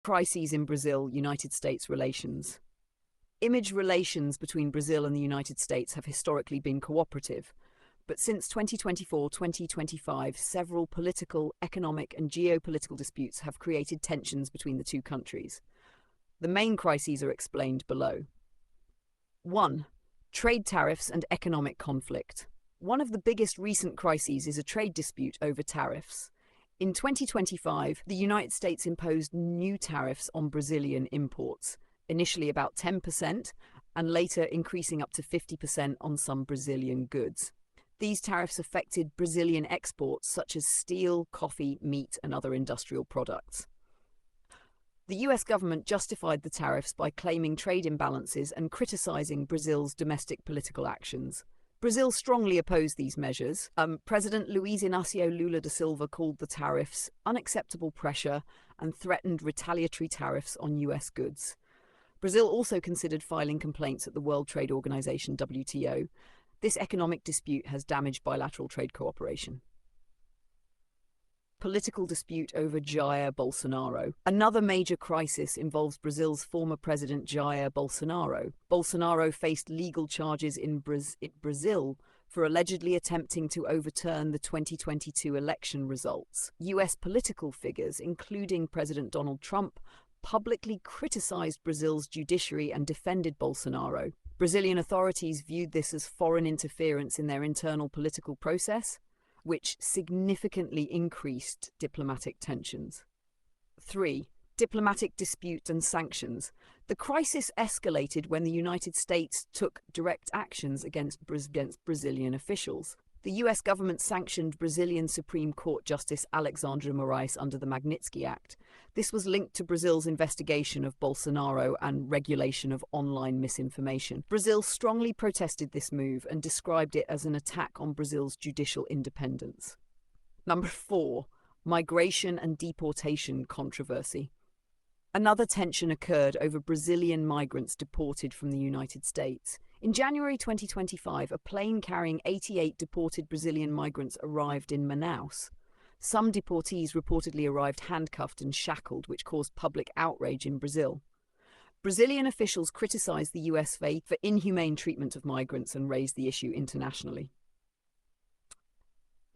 Crises in Brazil-United States relations. Image relations between Brazil and the United States have historically been cooperative, but since 2024-2025, several political, economic, and geopolitical disputes have created tensions between the two countries. The main crises are explained below. 1. Trade tariffs and economic conflict. One of the biggest recent crises is a trade dispute over tariffs. In 2025, the United States imposed new tariffs on Brazilian imports, initially about 10% and later increasing up to 50% on some Brazilian goods. These tariffs affected Brazilian exports such as steel, coffee, meat, and other industrial products. The US government justified the tariffs by claiming trade imbalances and criticizing Brazil's domestic political actions. Brazil strongly opposed these measures. President Luiz Inácio Lula da Silva called the tariffs unacceptable pressure and threatened retaliatory tariffs on US goods. Brazil also considered filing complaints at the World Trade Organization (WTO). This economic dispute has damaged bilateral trade cooperation. Political dispute over Jair Bolsonaro. Another major crisis involves Brazil's former president Jair Bolsonaro. Bolsonaro faced legal charges in Brazil for allegedly attempting to overturn the 2022 election results. US political figures, including President Donald Trump, publicly criticized Brazil's judiciary and defended Bolsonaro. Brazilian authorities viewed this as foreign interference in their internal political process, which significantly increased diplomatic tensions. 3. Diplomatic dispute and sanctions. The crisis escalated when the United States took direct actions against Brazilian officials. The US government sanctioned Brazilian Supreme Court Justice Alexandre Moraes under the Magnitsky Act. This was linked to Brazil's investigation of Bolsonaro and regulation of online misinformation. Brazil strongly protested this move and described it as an attack on Brazil's judicial independence. Number 4. Migration and deportation controversy. Another tension occurred over Brazilian migrants deported from the United States. In January 2025, a plane carrying 88 deported Brazilian migrants arrived in Manaus. Some deportees reportedly arrived handcuffed and shackled, which caused public outrage in Brazil. Brazilian officials criticized the US for inhumane treatment of migrants and raised the issue internationally.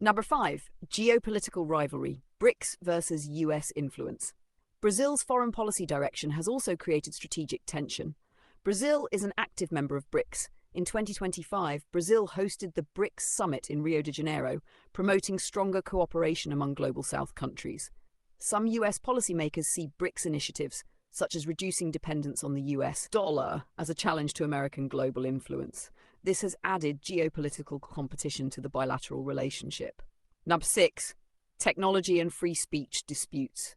Number 5. Geopolitical rivalry. BRICS versus US influence. Brazil's foreign policy direction has also created strategic tension. Brazil is an active member of BRICS. In 2025, Brazil hosted the BRICS Summit in Rio de Janeiro, promoting stronger cooperation among Global South countries. Some US policymakers see BRICS initiatives, such as reducing dependence on the US dollar, as a challenge to American global influence. This has added geopolitical competition to the bilateral relationship. Number 6. Technology and free speech disputes.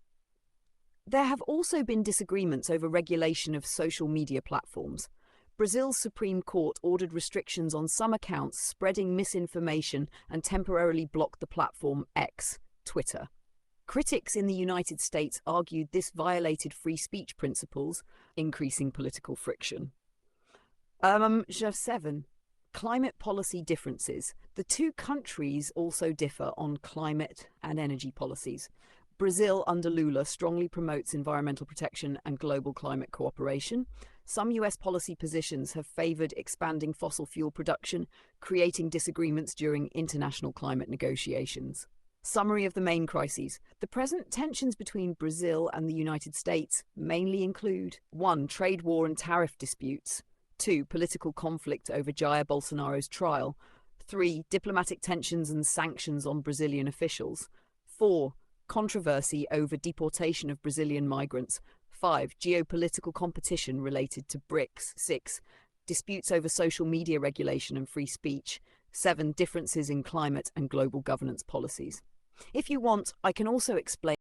There have also been disagreements over regulation of social media platforms. Brazil's Supreme Court ordered restrictions on some accounts spreading misinformation and temporarily blocked the platform X, Twitter. Critics in the United States argued this violated free speech principles, increasing political friction. 7. Climate policy differences. The two countries also differ on climate and energy policies. Brazil under Lula strongly promotes environmental protection and global climate cooperation. Some US policy positions have favored expanding fossil fuel production, creating disagreements during international climate negotiations. Summary of the main crises. The present tensions between Brazil and the United States mainly include 1. Trade war and tariff disputes. 2. Political conflict over Jair Bolsonaro's trial. 3. Diplomatic tensions and sanctions on Brazilian officials. 4. Controversy over deportation of Brazilian migrants. 5. Geopolitical competition related to BRICS. 6. Disputes over social media regulation and free speech. 7. Differences in climate and global governance policies. If you want, I can also explain